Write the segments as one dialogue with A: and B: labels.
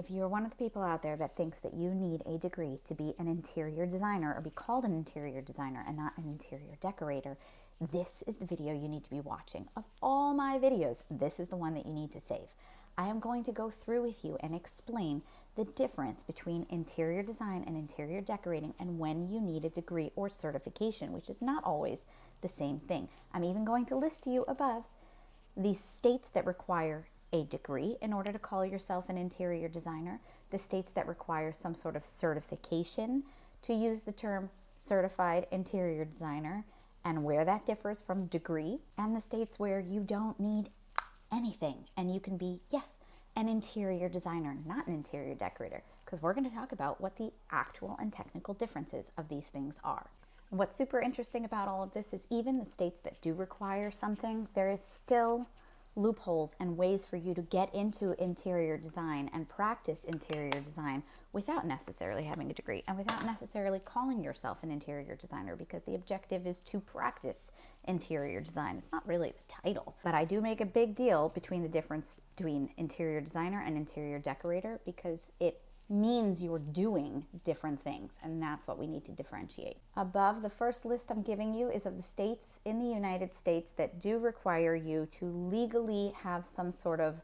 A: If you're one of the people out there that thinks that you need a degree to be an interior designer or be called an interior designer and not an interior decorator, this is the video you need to be watching. Of all my videos, this is the one that you need to save. I am going to go through with you and explain the difference between interior design and interior decorating and when you need a degree or certification, which is not always the same thing. I'm even going to list to you above the states that require a degree in order to call yourself an interior designer, the states that require some sort of certification to use the term certified interior designer and where that differs from degree, and the states where you don't need anything and you can be, yes, an interior designer, not an interior decorator, because we're going to talk about what the actual and technical differences of these things are. And what's super interesting about all of this is even the states that do require something, there is still loopholes and ways for you to get into interior design and practice interior design without necessarily having a degree and without necessarily calling yourself an interior designer, because the objective is to practice interior design. It's not really the title, but I do make a big deal between the difference between interior designer and interior decorator because it means you're doing different things, and that's what we need to differentiate. Above, the first list I'm giving you is of the states in the United States that do require you to legally have some sort of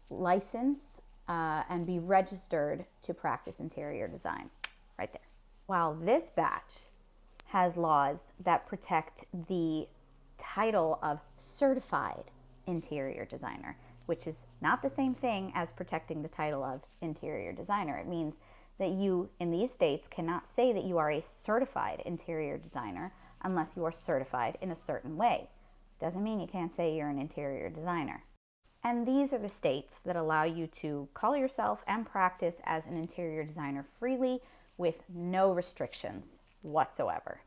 A: license and be registered to practice interior design, right there. While this batch has laws that protect the title of certified interior designer, which is not the same thing as protecting the title of interior designer. It means that you, in these states, cannot say that you are a certified interior designer unless you are certified in a certain way. Doesn't mean you can't say you're an interior designer. And these are the states that allow you to call yourself and practice as an interior designer freely with no restrictions whatsoever.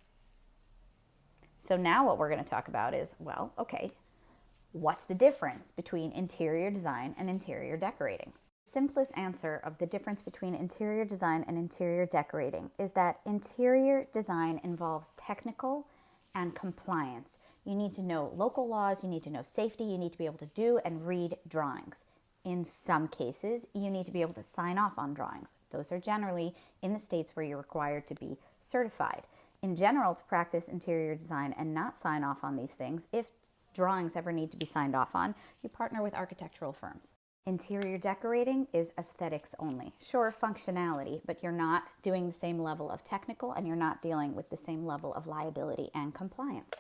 A: So now what we're going to talk about is, well, okay, what's the difference between interior design and interior decorating? The simplest answer of the difference between interior design and interior decorating is that interior design involves technical and compliance. You need to know local laws, you need to know safety, you need to be able to do and read drawings. In some cases, you need to be able to sign off on drawings. Those are generally in the states where you're required to be certified. In general, to practice interior design and not sign off on these things, if drawings ever need to be signed off on, you partner with architectural firms. Interior decorating is aesthetics only. Sure, functionality, but you're not doing the same level of technical and you're not dealing with the same level of liability and compliance.